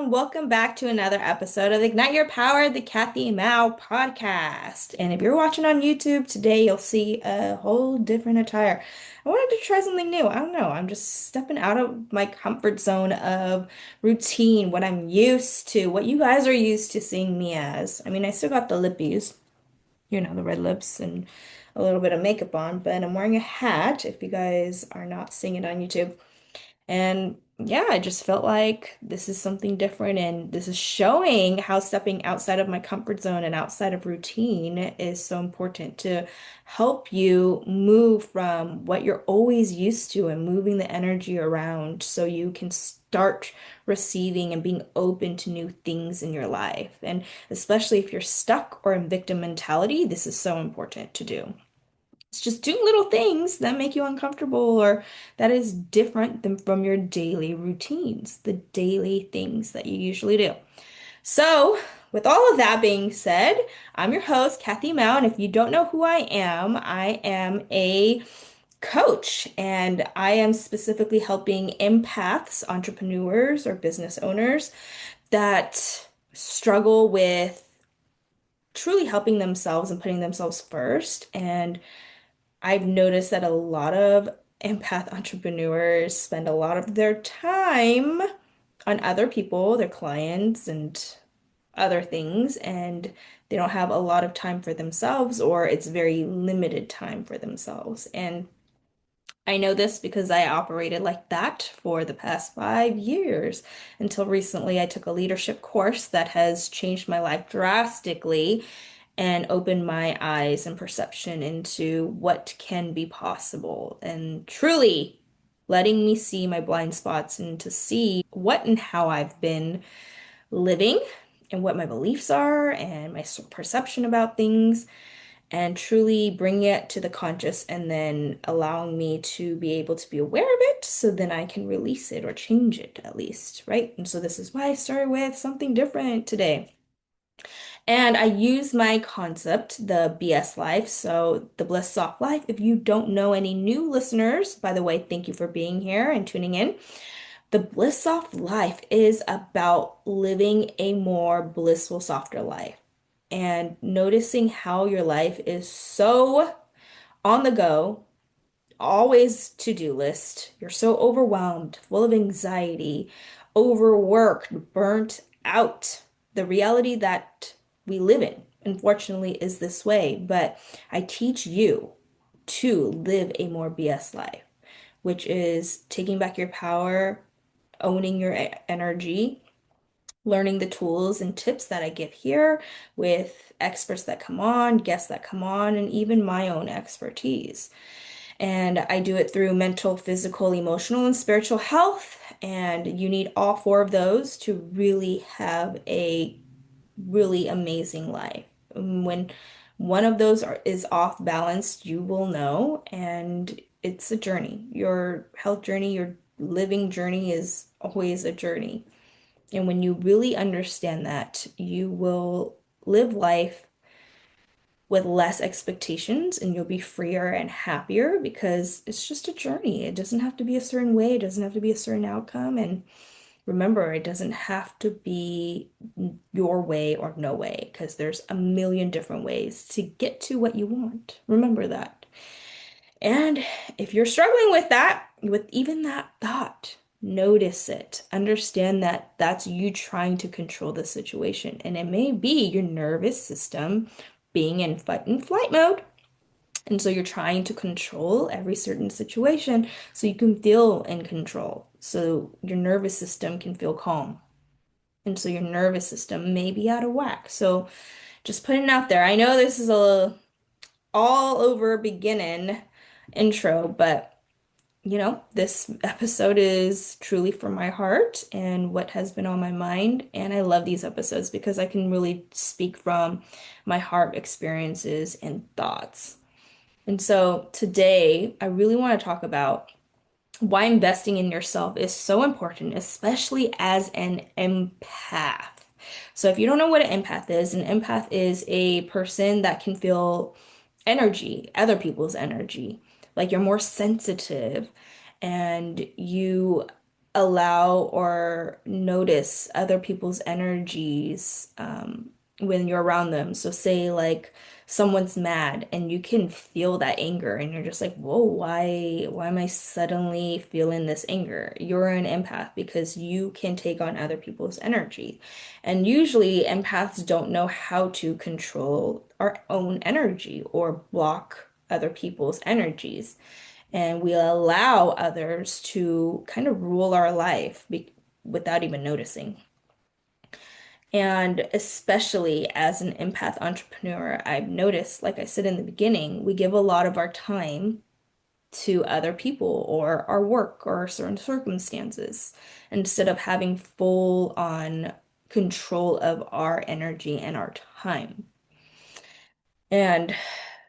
everyone. Welcome back to another episode of Ignite Your Power, the Kathy Mao podcast. And if you're watching on YouTube today, you'll see a whole different attire. I wanted to try something new. I don't know. I'm just stepping out of my comfort zone of routine, what I'm used to, what you guys are used to seeing me as. I mean, I still got the lippies, the red lips and a little bit of makeup on, but I'm wearing a hat if you guys are not seeing it on YouTube. And yeah, I just felt like this is something different, and this is showing how stepping outside of my comfort zone and outside of routine is so important to help you move from what you're always used to and moving the energy around so you can start receiving and being open to new things in your life. And especially if you're stuck or in victim mentality, this is so important to do. It's just doing little things that make you uncomfortable or that is different than from your daily routines, the daily things that you usually do. So, with all of that being said, I'm your host, Kathy Mao, and if you don't know who I am a coach, and I am specifically helping empaths, entrepreneurs, or business owners that struggle with truly helping themselves and putting themselves first. And I've noticed that a lot of empath entrepreneurs spend a lot of their time on other people, their clients, and other things, and they don't have a lot of time for themselves, or it's very limited time for themselves. And I know this because I operated like that for the past 5 years until recently I took a leadership course that has changed my life drastically and opened my eyes and perception into what can be possible and truly letting me see my blind spots and to see what and how I've been living and what my beliefs are and my perception about things and truly bringing it to the conscious and then allowing me to be able to be aware of it so then I can release it or change it at least, right? And so this is why I started with something different today. And I use my concept, the BS life, so the bliss soft life. If you don't know any new listeners, by the way, thank you for being here and tuning in. The bliss soft life is about living a more blissful, softer life and noticing how your life is so on the go, always to-do list. You're so overwhelmed, full of anxiety, overworked, burnt out. The reality that we live in, unfortunately, is this way. But I teach you to live a more BS life, which is taking back your power, owning your energy, learning the tools and tips that I give here with experts that come on, guests that come on, and even my own expertise. And I do it through mental, physical, emotional, and spiritual health. And you need all four of those to really have a really amazing life. When one of those is off balanced, you will know. And it's a journey. Your health journey, your living journey is always a journey. And when you really understand that, you will live life with less expectations and you'll be freer and happier because it's just a journey. It doesn't have to be a certain way, it doesn't have to be a certain outcome. And remember, it doesn't have to be your way or no way because there's a million different ways to get to what you want. Remember that. And if you're struggling with that, with even that thought, notice it. Understand that that's you trying to control the situation. And it may be your nervous system being in fight and flight mode. And so you're trying to control every certain situation so you can feel in control. So your nervous system can feel calm. And so your nervous system may be out of whack. So just putting it out there. I know this is a all over beginning intro, but this episode is truly from my heart and what has been on my mind. And I love these episodes because I can really speak from my heart experiences and thoughts. And so today, I really want to talk about why investing in yourself is so important, especially as an empath. So if you don't know what an empath is a person that can feel energy, other people's energy. Like you're more sensitive and you allow or notice other people's energies when you're around them. So say like someone's mad and you can feel that anger and you're just like, whoa, why am I suddenly feeling this anger? You're an empath because you can take on other people's energy. And usually empaths don't know how to control our own energy or block other people's energies, and we allow others to kind of rule our life without even noticing. And especially as an empath entrepreneur, I've noticed, like I said in the beginning, we give a lot of our time to other people or our work or certain circumstances instead of having full on control of our energy and our time. And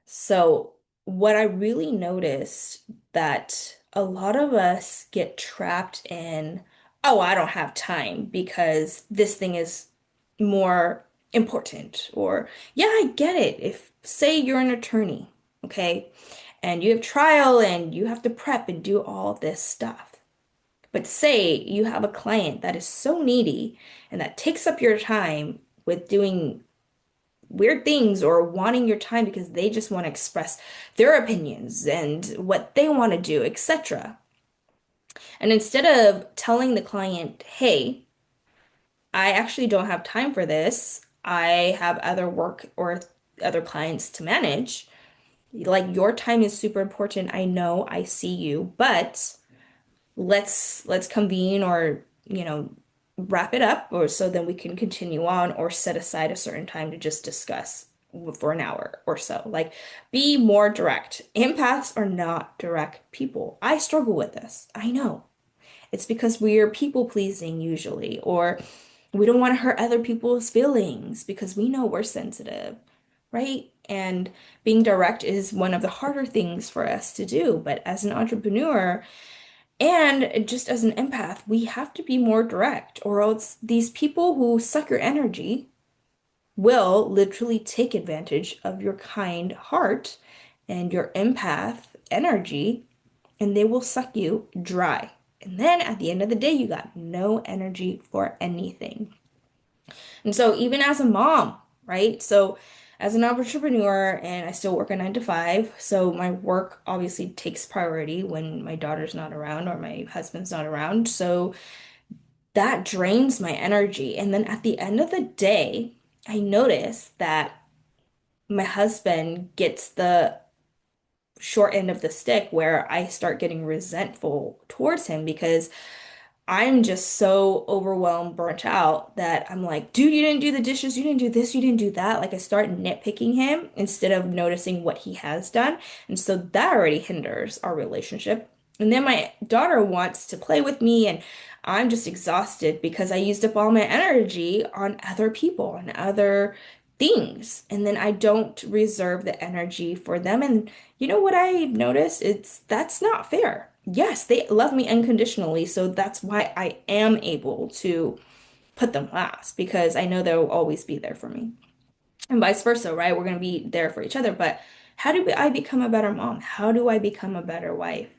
so, what I really noticed that a lot of us get trapped in, oh, I don't have time because this thing is more important. Or, yeah, I get it. If, say, you're an attorney, okay, and you have trial and you have to prep and do all this stuff. But say you have a client that is so needy and that takes up your time with doing weird things or wanting your time because they just want to express their opinions and what they want to do, etc. And instead of telling the client, hey, I actually don't have time for this, I have other work or other clients to manage, like your time is super important. I know, I see you, but let's convene or, wrap it up or so then we can continue on or set aside a certain time to just discuss for an hour or so. Like be more direct. Empaths are not direct people. I struggle with this. I know. It's because we're people pleasing usually, or we don't want to hurt other people's feelings because we know we're sensitive, right? And being direct is one of the harder things for us to do. But as an entrepreneur, and just as an empath, we have to be more direct, or else these people who suck your energy will literally take advantage of your kind heart and your empath energy, and they will suck you dry. And then at the end of the day, you got no energy for anything. And so, even as a mom, right? So, as an entrepreneur, and I still work a 9 to 5, so my work obviously takes priority when my daughter's not around or my husband's not around. So, that drains my energy. And then at the end of the day, I notice that my husband gets the short end of the stick where I start getting resentful towards him because I'm just so overwhelmed, burnt out that I'm like, dude, you didn't do the dishes, you didn't do this, you didn't do that. Like I start nitpicking him instead of noticing what he has done. And so that already hinders our relationship. And then my daughter wants to play with me, and I'm just exhausted because I used up all my energy on other people and other things. And then I don't reserve the energy for them. And you know what I've noticed? It's that's not fair. Yes, they love me unconditionally, so that's why I am able to put them last because I know they'll always be there for me. And vice versa, right? We're going to be there for each other, but how do I become a better mom? How do I become a better wife?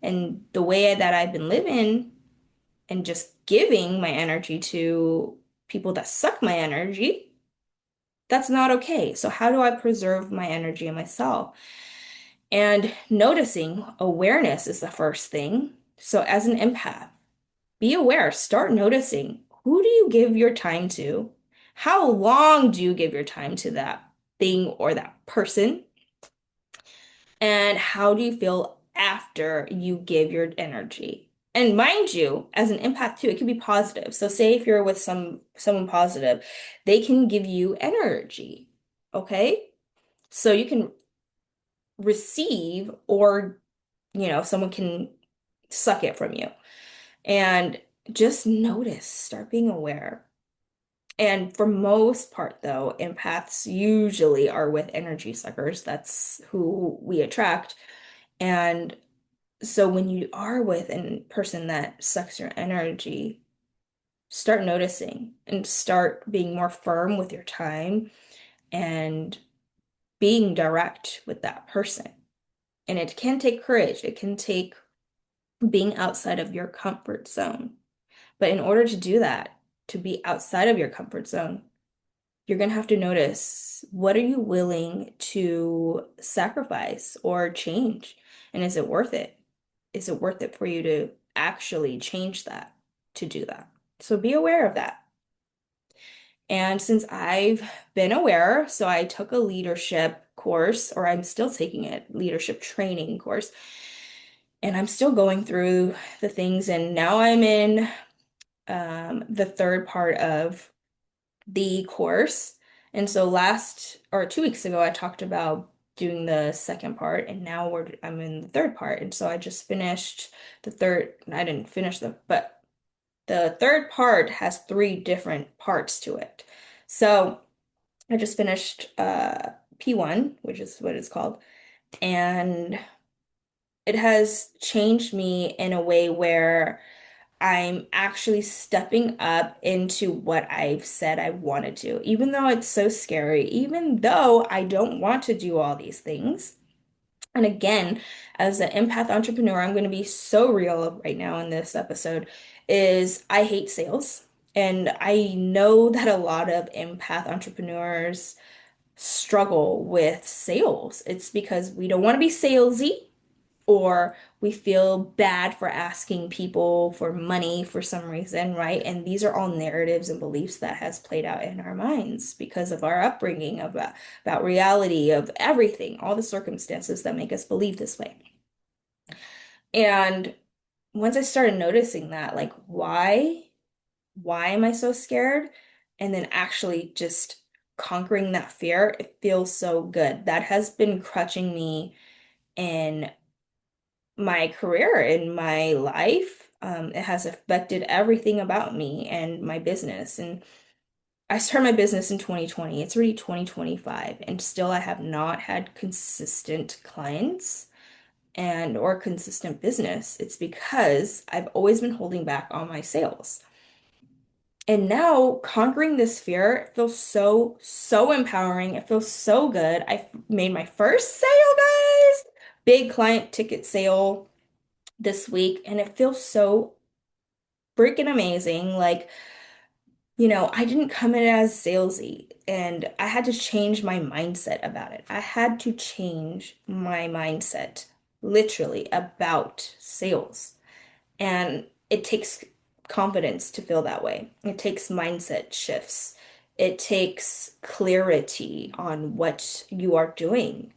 And the way that I've been living and just giving my energy to people that suck my energy, that's not okay. So how do I preserve my energy and myself? And noticing awareness is the first thing. So, as an empath, be aware, start noticing who do you give your time to? How long do you give your time to that thing or that person? And how do you feel after you give your energy? And mind you, as an empath too, it can be positive. So say if you're with someone positive, they can give you energy. Okay? So you can receive or someone can suck it from you. And just notice, start being aware. And for most part, though, empaths usually are with energy suckers. That's who we attract. And so when you are with a person that sucks your energy, start noticing and start being more firm with your time and being direct with that person. And it can take courage. It can take being outside of your comfort zone. But in order to do that, to be outside of your comfort zone, you're going to have to notice, what are you willing to sacrifice or change? And is it worth it? Is it worth it for you to actually change that, to do that? So be aware of that. And since I've been aware, so I took a leadership course, or I'm still taking a leadership training course, and I'm still going through the things. And now I'm in the third part of the course. And so last or 2 weeks ago, I talked about doing the second part, and now I'm in the third part. And so I just finished the third. I didn't finish but the third part has three different parts to it. So I just finished P1, which is what it's called, and it has changed me in a way where I'm actually stepping up into what I've said I wanted to, even though it's so scary, even though I don't want to do all these things. And again, as an empath entrepreneur, I'm going to be so real right now in this episode, is I hate sales. And I know that a lot of empath entrepreneurs struggle with sales. It's because we don't want to be salesy, or we feel bad for asking people for money for some reason, right? And these are all narratives and beliefs that has played out in our minds because of our upbringing, about reality, of everything, all the circumstances that make us believe this way. And once I started noticing that, like, why am I so scared? And then actually just conquering that fear, it feels so good. That has been crutching me in my career, in my life. It has affected everything about me and my business. And I started my business in 2020. It's already 2025, and still I have not had consistent clients and or consistent business. It's because I've always been holding back on my sales. And now conquering this fear feels so, so empowering. It feels so good. I made my first sale, guys. Big client ticket sale this week, and it feels so freaking amazing. Like, I didn't come in as salesy, and I had to change my mindset about it. I had to change my mindset literally about sales. And it takes confidence to feel that way. It takes mindset shifts. It takes clarity on what you are doing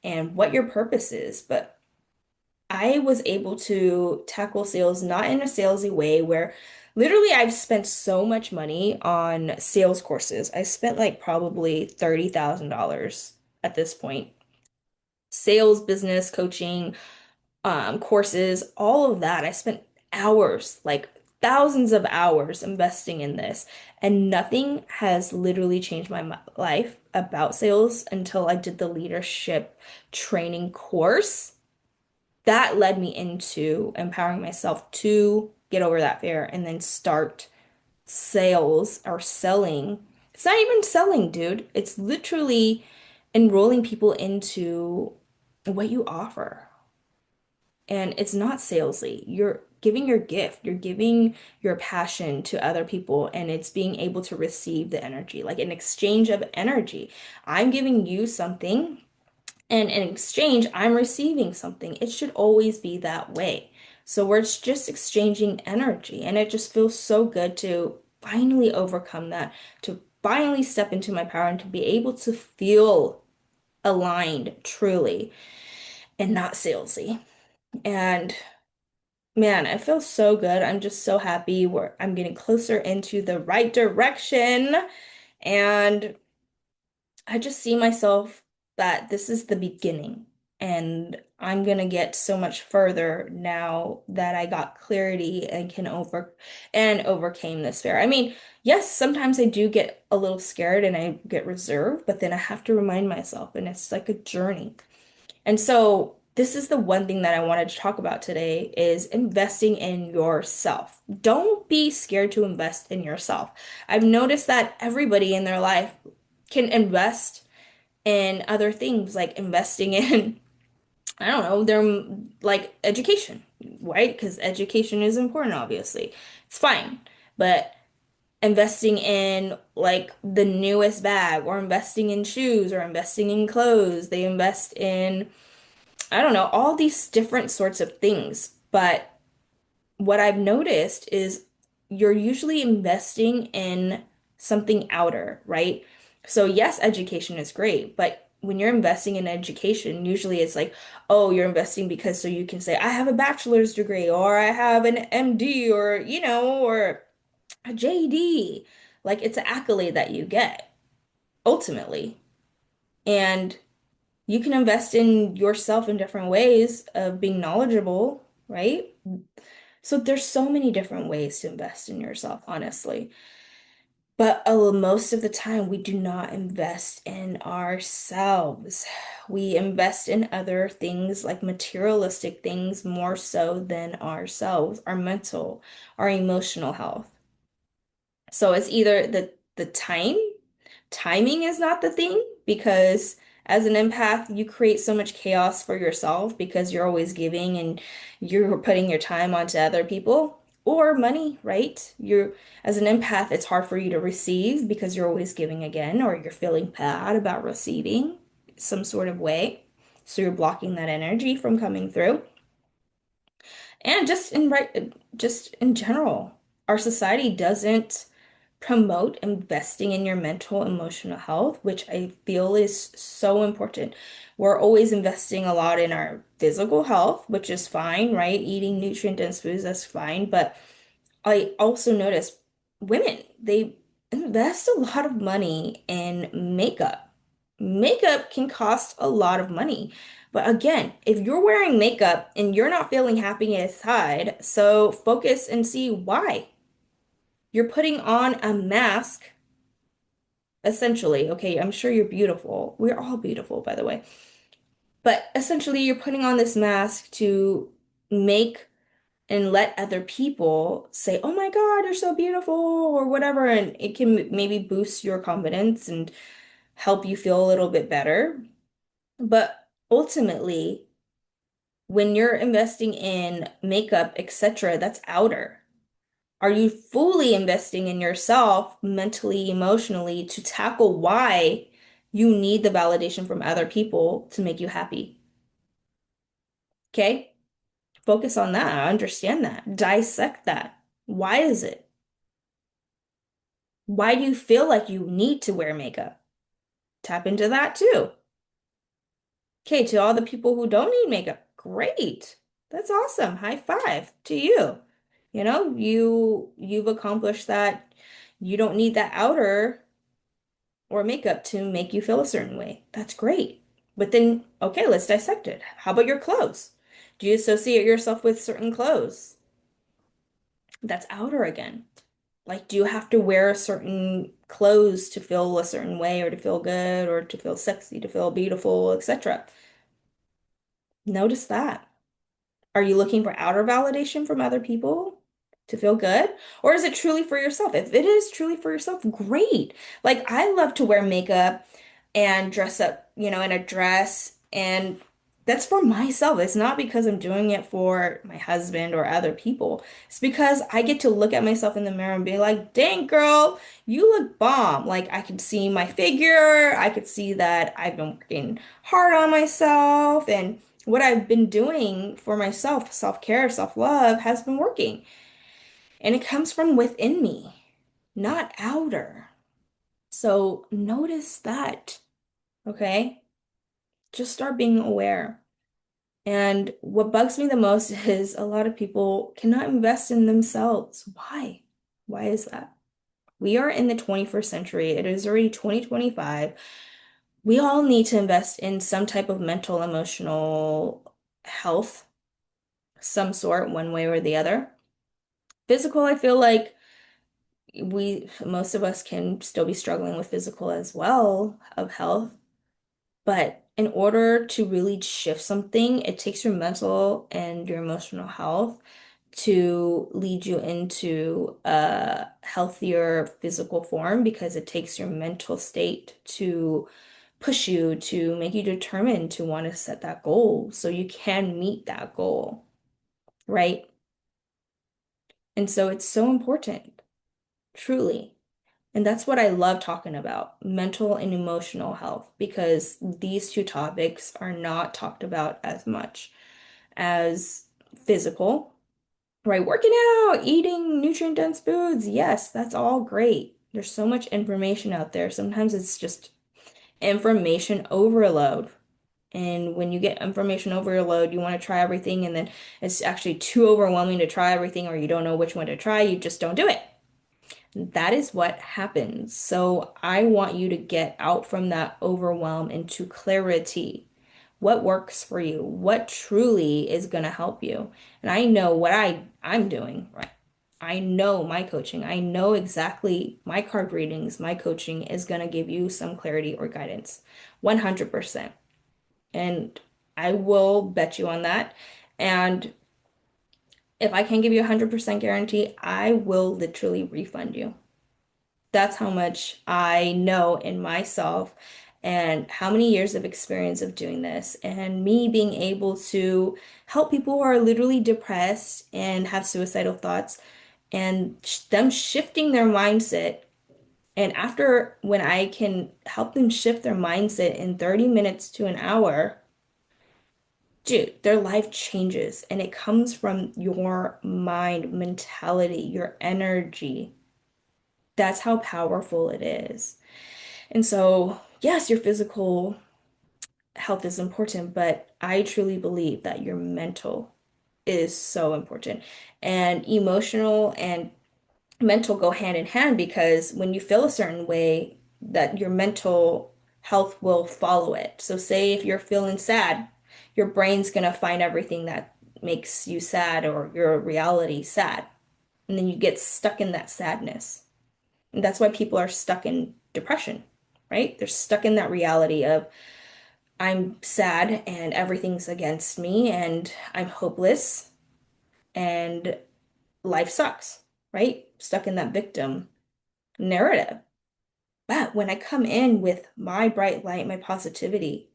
and what your purpose is. But I was able to tackle sales not in a salesy way, where literally I've spent so much money on sales courses. I spent like probably $30,000 at this point. Sales, business, coaching, courses, all of that. I spent hours, like thousands of hours investing in this, and nothing has literally changed my life about sales until I did the leadership training course. That led me into empowering myself to get over that fear and then start sales or selling. It's not even selling, dude. It's literally enrolling people into what you offer. And it's not salesy. You're giving your gift, you're giving your passion to other people, and it's being able to receive the energy, like an exchange of energy. I'm giving you something, and in exchange, I'm receiving something. It should always be that way. So we're just exchanging energy, and it just feels so good to finally overcome that, to finally step into my power and to be able to feel aligned truly and not salesy. And man, it feels so good. I'm just so happy where I'm getting closer into the right direction. And I just see myself that this is the beginning. And I'm gonna get so much further now that I got clarity and can overcame this fear. I mean, yes, sometimes I do get a little scared and I get reserved, but then I have to remind myself, and it's like a journey. And so this is the one thing that I wanted to talk about today, is investing in yourself. Don't be scared to invest in yourself. I've noticed that everybody in their life can invest in other things, like investing in, I don't know, their like education. right? Because education is important, obviously. It's fine. But investing in like the newest bag or investing in shoes or investing in clothes, they invest in, I don't know, all these different sorts of things. But what I've noticed is you're usually investing in something outer, right? So yes, education is great, but when you're investing in education, usually it's like, oh, you're investing because so you can say, I have a bachelor's degree or I have an MD or, or a JD. Like it's an accolade that you get ultimately. And you can invest in yourself in different ways of being knowledgeable, right? So there's so many different ways to invest in yourself, honestly. But most of the time, we do not invest in ourselves. We invest in other things like materialistic things more so than ourselves, our mental, our emotional health. So it's either the timing is not the thing because as an empath, you create so much chaos for yourself because you're always giving and you're putting your time onto other people or money, right? You're as an empath, it's hard for you to receive because you're always giving again or you're feeling bad about receiving some sort of way. So you're blocking that energy from coming through. And just in general, our society doesn't promote investing in your mental emotional health, which I feel is so important. We're always investing a lot in our physical health, which is fine, right? Eating nutrient-dense foods, that's fine. But I also notice women, they invest a lot of money in makeup. Makeup can cost a lot of money. But again, if you're wearing makeup and you're not feeling happy inside, so focus and see why. You're putting on a mask, essentially. Okay, I'm sure you're beautiful. We're all beautiful, by the way. But essentially, you're putting on this mask to make and let other people say, "Oh my God, you're so beautiful," or whatever, and it can maybe boost your confidence and help you feel a little bit better. But ultimately, when you're investing in makeup, etc., that's outer. Are you fully investing in yourself mentally, emotionally to tackle why you need the validation from other people to make you happy? Okay? Focus on that. Understand that. Dissect that. Why is it? Why do you feel like you need to wear makeup? Tap into that too. Okay, to all the people who don't need makeup, great. That's awesome. High five to you. You've accomplished that. You don't need that outer or makeup to make you feel a certain way. That's great. But then, okay, let's dissect it. How about your clothes? Do you associate yourself with certain clothes? That's outer again. Like, do you have to wear certain clothes to feel a certain way or to feel good or to feel sexy, to feel beautiful, etc.? Notice that. Are you looking for outer validation from other people to feel good? Or is it truly for yourself? If it is truly for yourself, great. Like, I love to wear makeup and dress up, in a dress. And that's for myself. It's not because I'm doing it for my husband or other people. It's because I get to look at myself in the mirror and be like, dang, girl, you look bomb. Like, I could see my figure. I could see that I've been working hard on myself. And what I've been doing for myself, self-care, self-love, has been working. And it comes from within me, not outer. So notice that. Okay? Just start being aware. And what bugs me the most is a lot of people cannot invest in themselves. Why? Why is that? We are in the 21st century. It is already 2025. We all need to invest in some type of mental, emotional health, some sort, one way or the other. Physical, I feel like most of us can still be struggling with physical as well of health. But in order to really shift something, it takes your mental and your emotional health to lead you into a healthier physical form because it takes your mental state to push you to make you determined to want to set that goal so you can meet that goal. right? And so it's so important, truly. And that's what I love talking about, mental and emotional health, because these two topics are not talked about as much as physical, right? Working out, eating nutrient-dense foods. Yes, that's all great. There's so much information out there. Sometimes it's just information overload. And when you get information overload, you want to try everything, and then it's actually too overwhelming to try everything, or you don't know which one to try, you just don't do it. That is what happens. So I want you to get out from that overwhelm into clarity. What works for you? What truly is going to help you? And I know what I'm doing, right? I know my coaching. I know exactly my card readings, my coaching is going to give you some clarity or guidance. 100%. And I will bet you on that. And if I can give you a 100% guarantee, I will literally refund you. That's how much I know in myself and how many years of experience of doing this, and me being able to help people who are literally depressed and have suicidal thoughts and them shifting their mindset. And after, when I can help them shift their mindset in 30 minutes to an hour, dude, their life changes, and it comes from your mind, mentality, your energy. That's how powerful it is. And so, yes, your physical health is important, but I truly believe that your mental is so important. And emotional and mental go hand in hand, because when you feel a certain way, that your mental health will follow it. So say if you're feeling sad, your brain's gonna find everything that makes you sad or your reality sad. And then you get stuck in that sadness. And that's why people are stuck in depression, right? They're stuck in that reality of I'm sad and everything's against me and I'm hopeless and life sucks, right? Stuck in that victim narrative. But when I come in with my bright light, my positivity,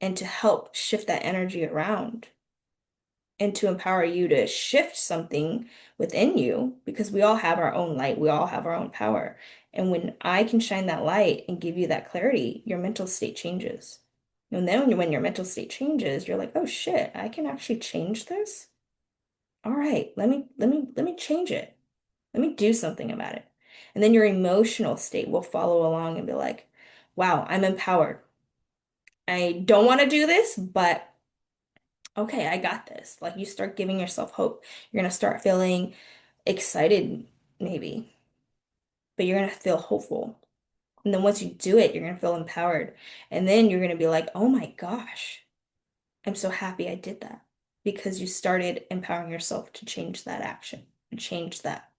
and to help shift that energy around and to empower you to shift something within you, because we all have our own light, we all have our own power. And when I can shine that light and give you that clarity, your mental state changes. And then when your mental state changes, you're like, oh shit, I can actually change this. All right, let me change it. Let me do something about it. And then your emotional state will follow along and be like, wow, I'm empowered. I don't want to do this, but okay, I got this. Like you start giving yourself hope. You're gonna start feeling excited, maybe, but you're gonna feel hopeful. And then once you do it, you're gonna feel empowered. And then you're gonna be like, oh my gosh, I'm so happy I did that. Because you started empowering yourself to change that action, to change that.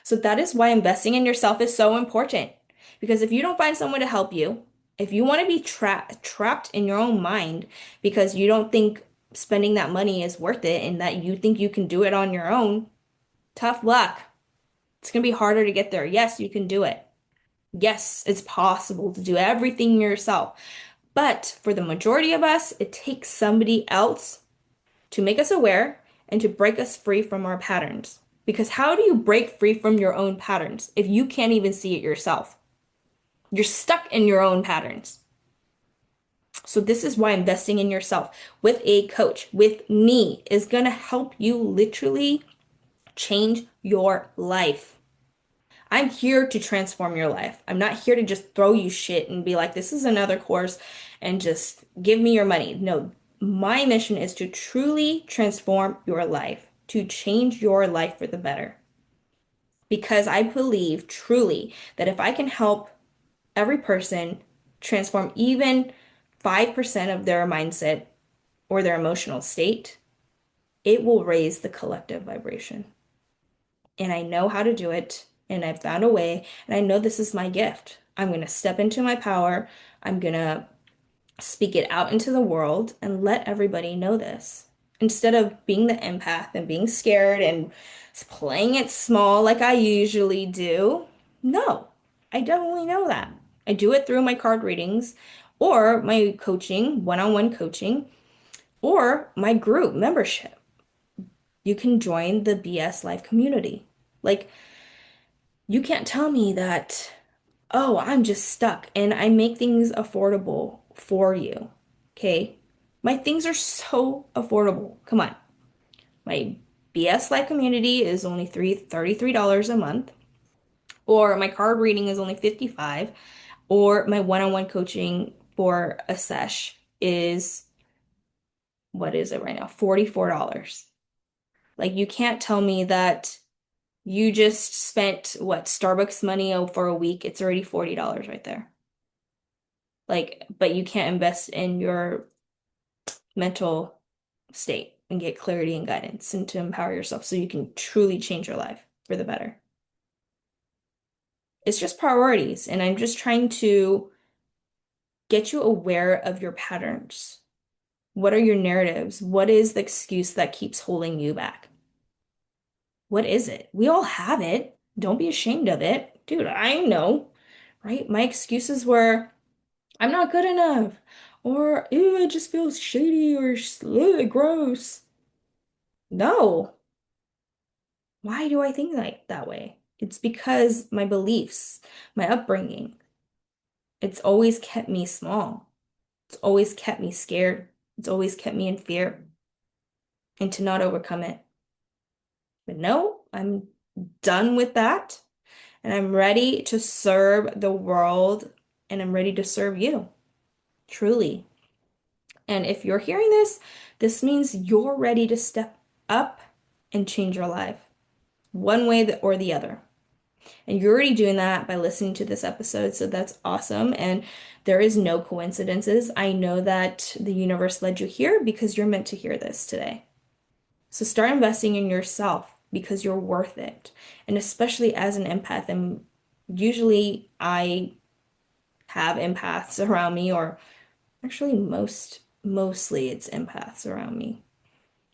So that is why investing in yourself is so important. Because if you don't find someone to help you, if you want to be trapped in your own mind because you don't think spending that money is worth it and that you think you can do it on your own, tough luck. It's going to be harder to get there. Yes, you can do it. Yes, it's possible to do everything yourself. But for the majority of us, it takes somebody else to make us aware and to break us free from our patterns. Because how do you break free from your own patterns if you can't even see it yourself? You're stuck in your own patterns. So this is why investing in yourself with a coach, with me, is going to help you literally change your life. I'm here to transform your life. I'm not here to just throw you shit and be like, this is another course and just give me your money. No, my mission is to truly transform your life, to change your life for the better. Because I believe truly that if I can help every person transform even 5% of their mindset or their emotional state, it will raise the collective vibration. And I know how to do it, and I've found a way, and I know this is my gift. I'm going to step into my power. I'm going to speak it out into the world and let everybody know this. Instead of being the empath and being scared and playing it small like I usually do. No, I definitely know that. I do it through my card readings or my coaching, one-on-one coaching, or my group membership. You can join the BS Life community. Like, you can't tell me that, oh, I'm just stuck and I make things affordable for you. Okay? My things are so affordable. Come on. My BS Life community is only $33 a month, or my card reading is only 55, or my one-on-one coaching for a sesh is what is it right now? $44. Like you can't tell me that you just spent what Starbucks money for a week. It's already $40 right there. Like, but you can't invest in your mental state and get clarity and guidance and to empower yourself so you can truly change your life for the better. It's just priorities, and I'm just trying to get you aware of your patterns. What are your narratives? What is the excuse that keeps holding you back? What is it? We all have it. Don't be ashamed of it. Dude, I know, right? My excuses were I'm not good enough, or ew, it just feels shady or ugh, gross. No. Why do I think like that way? It's because my beliefs, my upbringing, it's always kept me small. It's always kept me scared. It's always kept me in fear and to not overcome it. But no, I'm done with that. And I'm ready to serve the world and I'm ready to serve you, truly. And if you're hearing this, this means you're ready to step up and change your life, one way or the other. And you're already doing that by listening to this episode, so that's awesome. And there is no coincidences. I know that the universe led you here because you're meant to hear this today. So start investing in yourself because you're worth it. And especially as an empath, and usually I have empaths around me, or actually mostly it's empaths around me.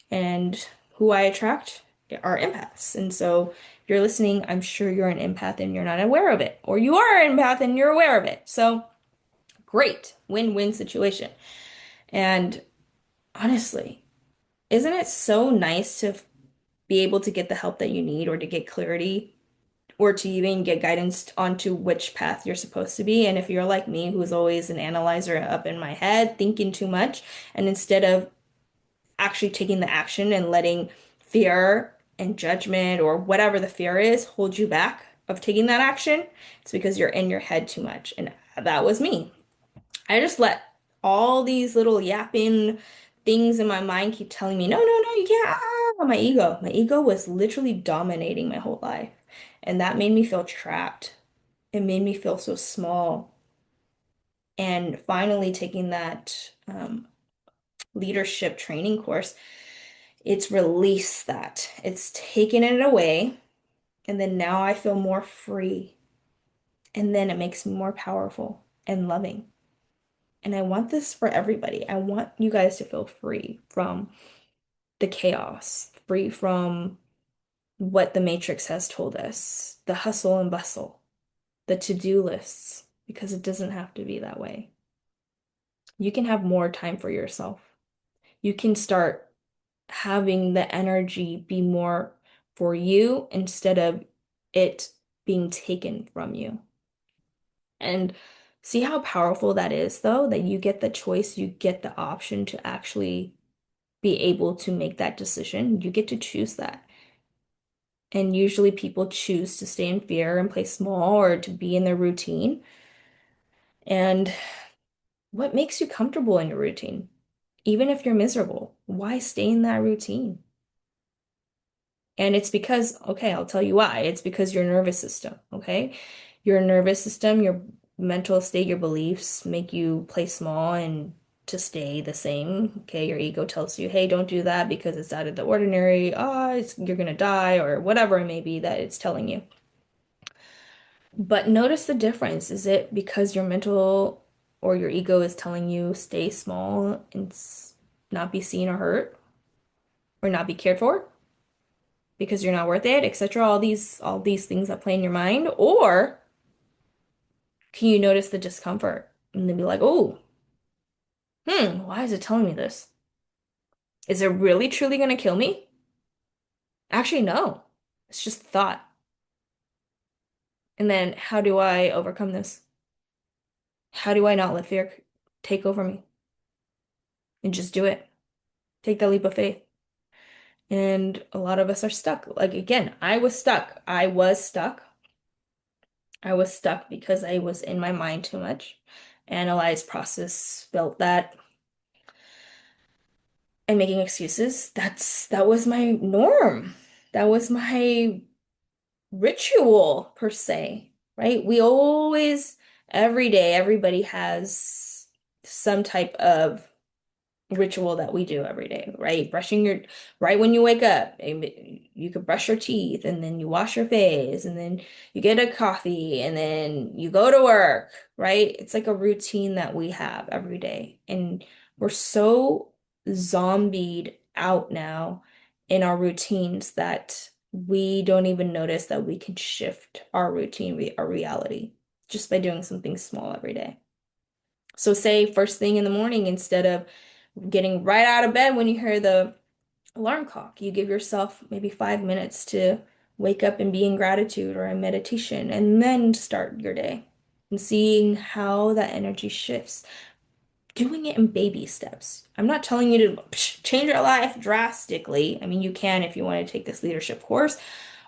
And who I attract are empaths. And so if you're listening, I'm sure you're an empath and you're not aware of it, or you are an empath and you're aware of it. So great, win-win situation. And honestly, isn't it so nice to be able to get the help that you need or to get clarity or to even get guidance onto which path you're supposed to be? And if you're like me, who's always an analyzer up in my head, thinking too much, and instead of actually taking the action and letting fear and judgment or whatever the fear is hold you back of taking that action, it's because you're in your head too much. And that was me. I just let all these little yapping things in my mind keep telling me, no, no, no, you can't. Ah, my ego. My ego was literally dominating my whole life. And that made me feel trapped. It made me feel so small. And finally, taking that leadership training course, it's released that. It's taken it away. And then now I feel more free. And then it makes me more powerful and loving. And I want this for everybody. I want you guys to feel free from the chaos, free from what the Matrix has told us, the hustle and bustle, the to-do lists, because it doesn't have to be that way. You can have more time for yourself. You can start having the energy be more for you instead of it being taken from you. And see how powerful that is, though, that you get the choice, you get the option to actually be able to make that decision. You get to choose that. And usually people choose to stay in fear and play small or to be in their routine. And what makes you comfortable in your routine? Even if you're miserable, why stay in that routine? And it's because, okay, I'll tell you why. It's because your nervous system, okay? Your nervous system, your mental state, your beliefs make you play small and to stay the same. Okay, your ego tells you, hey, don't do that because it's out of the ordinary. You're gonna die, or whatever it may be that it's telling you. But notice the difference. Is it because your mental or your ego is telling you stay small and not be seen or hurt or not be cared for because you're not worth it, etc. All these things that play in your mind, or can you notice the discomfort and then be like, oh, why is it telling me this? Is it really truly gonna kill me? Actually, no. It's just thought. And then how do I overcome this? How do I not let fear take over me and just do it? Take that leap of faith. And a lot of us are stuck. Like, again, I was stuck. I was stuck. I was stuck because I was in my mind too much. Analyzed, process, felt that, and making excuses. That was my norm. That was my ritual per se, right? We always, every day, everybody has some type of ritual that we do every day, right? Right when you wake up, you could brush your teeth and then you wash your face and then you get a coffee and then you go to work, right? It's like a routine that we have every day. And we're so zombied out now in our routines that we don't even notice that we can shift our routine, our reality, just by doing something small every day. So say first thing in the morning, instead of getting right out of bed when you hear the alarm clock, you give yourself maybe 5 minutes to wake up and be in gratitude or in meditation and then start your day and seeing how that energy shifts. Doing it in baby steps. I'm not telling you to change your life drastically. I mean, you can if you want to take this leadership course,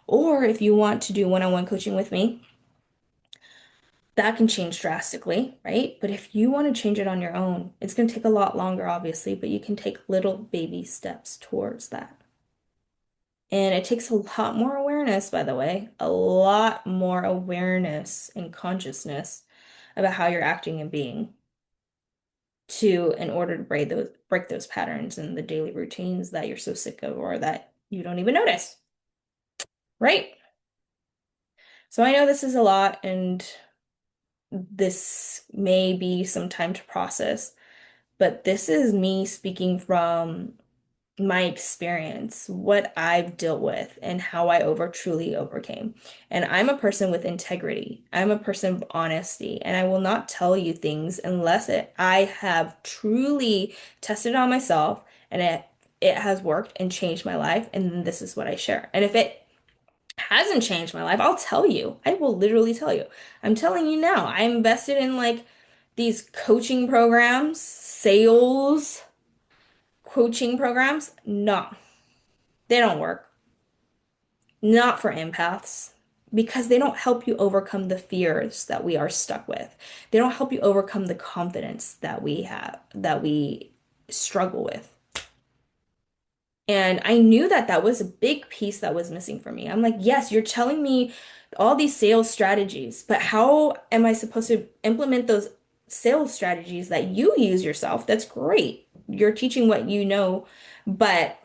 or if you want to do one-on-one coaching with me, that can change drastically, right? But if you want to change it on your own, it's going to take a lot longer, obviously, but you can take little baby steps towards that. And it takes a lot more awareness, by the way, a lot more awareness and consciousness about how you're acting and being in order to break those patterns and the daily routines that you're so sick of or that you don't even notice, right? So I know this is a lot and this may be some time to process. But this is me speaking from my experience, what I've dealt with, and how I truly overcame. And I'm a person with integrity. I'm a person of honesty, and I will not tell you things unless I have truly tested on myself and it has worked and changed my life. And then this is what I share. And if it hasn't changed my life, I'll tell you. I will literally tell you. I'm telling you now. I invested in like these coaching programs, sales coaching programs. No, they don't work. Not for empaths because they don't help you overcome the fears that we are stuck with. They don't help you overcome the confidence that we have, that we struggle with. And I knew that that was a big piece that was missing for me. I'm like, yes, you're telling me all these sales strategies, but how am I supposed to implement those sales strategies that you use yourself? That's great. You're teaching what you know, but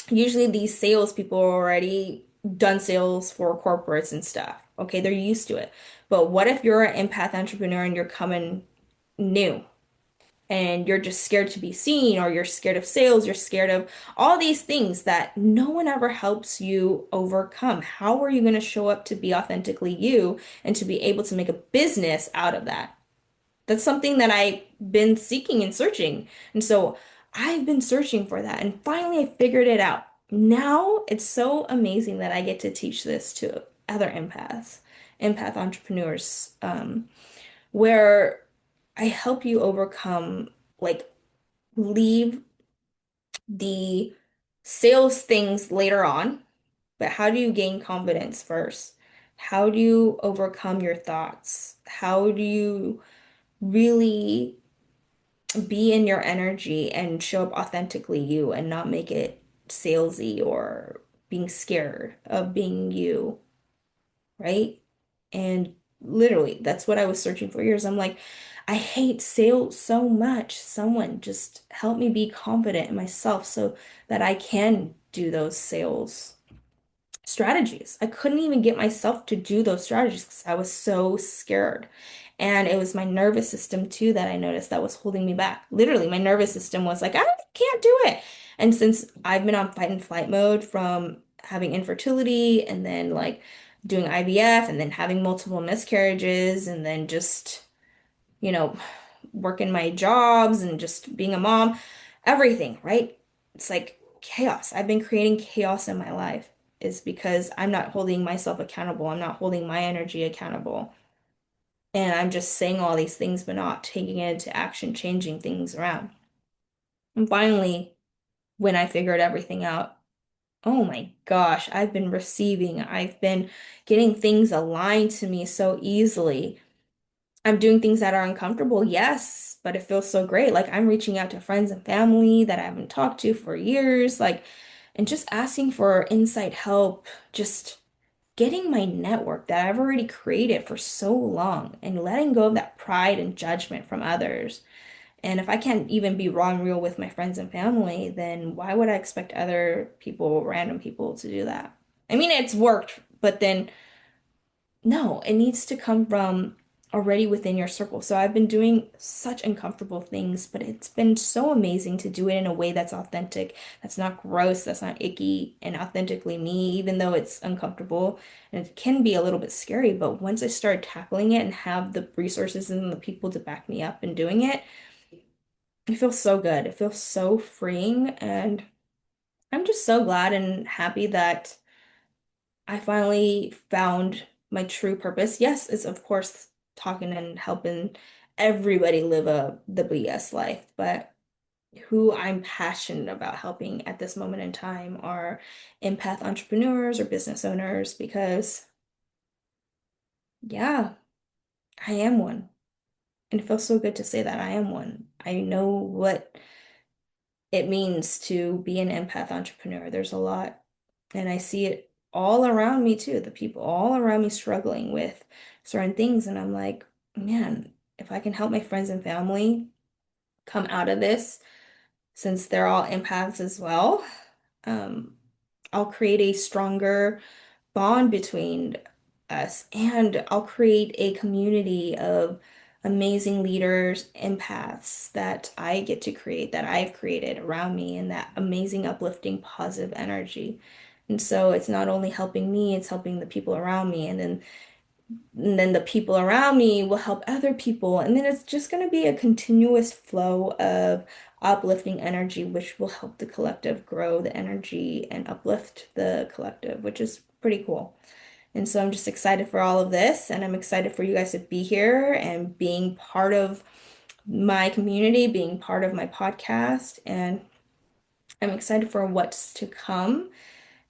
usually these sales people are already done sales for corporates and stuff. Okay, they're used to it. But what if you're an empath entrepreneur and you're coming new? And you're just scared to be seen, or you're scared of sales, you're scared of all these things that no one ever helps you overcome. How are you going to show up to be authentically you and to be able to make a business out of that? That's something that I've been seeking and searching. And so I've been searching for that. And finally, I figured it out. Now it's so amazing that I get to teach this to other empaths, empath entrepreneurs, where I help you overcome, like, leave the sales things later on, but how do you gain confidence first? How do you overcome your thoughts? How do you really be in your energy and show up authentically you and not make it salesy or being scared of being you, right? And literally, that's what I was searching for years. I'm like, I hate sales so much. Someone just help me be confident in myself so that I can do those sales strategies. I couldn't even get myself to do those strategies because I was so scared. And it was my nervous system too that I noticed that was holding me back. Literally, my nervous system was like, I can't do it. And since I've been on fight and flight mode from having infertility and then like doing IVF and then having multiple miscarriages and then just, you know, working my jobs and just being a mom, everything, right? It's like chaos. I've been creating chaos in my life. is because I'm not holding myself accountable. I'm not holding my energy accountable. And I'm just saying all these things, but not taking it into action, changing things around. And finally, when I figured everything out, oh my gosh, I've been getting things aligned to me so easily. I'm doing things that are uncomfortable, yes, but it feels so great. Like I'm reaching out to friends and family that I haven't talked to for years, like, and just asking for inside help, just getting my network that I've already created for so long and letting go of that pride and judgment from others. And if I can't even be raw and real with my friends and family, then why would I expect other people, random people, to do that? I mean, it's worked, but then no, it needs to come from already within your circle. So I've been doing such uncomfortable things, but it's been so amazing to do it in a way that's authentic, that's not gross, that's not icky, and authentically me, even though it's uncomfortable and it can be a little bit scary. But once I start tackling it and have the resources and the people to back me up and doing it, it feels so good. It feels so freeing. And I'm just so glad and happy that I finally found my true purpose. Yes, it's of course talking and helping everybody live the BS life, but who I'm passionate about helping at this moment in time are empath entrepreneurs or business owners because yeah, I am one. And it feels so good to say that I am one. I know what it means to be an empath entrepreneur. There's a lot, and I see it all around me too, the people all around me struggling with certain things. And I'm like, man, if I can help my friends and family come out of this, since they're all empaths as well, um, I'll create a stronger bond between us, and I'll create a community of amazing leaders, empaths that I get to create, that I've created around me, and that amazing, uplifting, positive energy. And so it's not only helping me, it's helping the people around me, and then the people around me will help other people. And then it's just going to be a continuous flow of uplifting energy, which will help the collective grow the energy and uplift the collective, which is pretty cool. And so I'm just excited for all of this, and I'm excited for you guys to be here and being part of my community, being part of my podcast, and I'm excited for what's to come,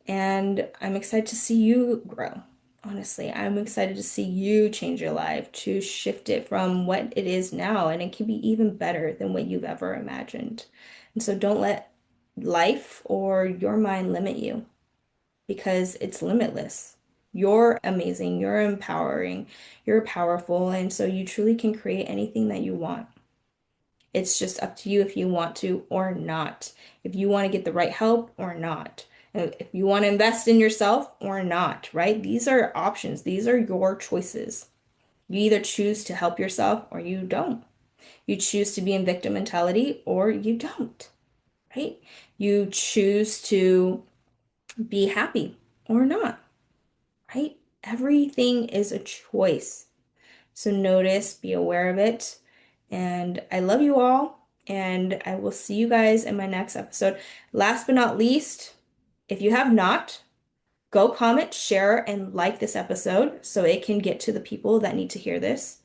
and I'm excited to see you grow. Honestly, I'm excited to see you change your life, to shift it from what it is now, and it can be even better than what you've ever imagined. And so don't let life or your mind limit you because it's limitless. You're amazing, you're empowering, you're powerful, and so you truly can create anything that you want. It's just up to you if you want to or not, if you want to get the right help or not, if you want to invest in yourself or not, right? These are options, these are your choices. You either choose to help yourself or you don't. You choose to be in victim mentality or you don't, right? You choose to be happy or not, right? Everything is a choice. So notice, be aware of it. And I love you all. And I will see you guys in my next episode. Last but not least, if you have not, go comment, share, and like this episode so it can get to the people that need to hear this.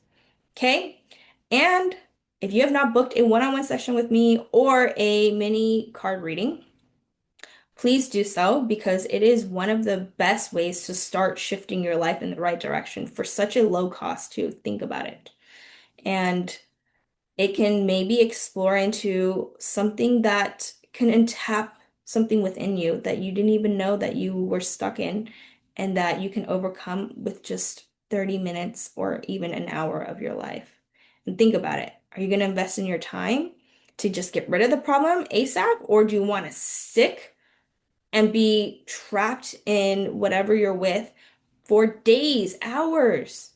Okay? And if you have not booked a one-on-one session with me or a mini card reading, please do so because it is one of the best ways to start shifting your life in the right direction for such a low cost too. Think about it. And it can maybe explore into something that can untap something within you that you didn't even know that you were stuck in and that you can overcome with just 30 minutes or even an hour of your life. And think about it. Are you going to invest in your time to just get rid of the problem ASAP, or do you want to stick and be trapped in whatever you're with for days, hours,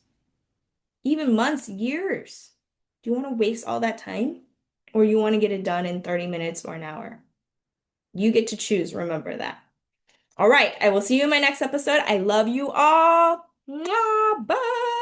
even months, years? Do you want to waste all that time? Or you want to get it done in 30 minutes or an hour? You get to choose, remember that. All right, I will see you in my next episode. I love you all. Mwah, bye.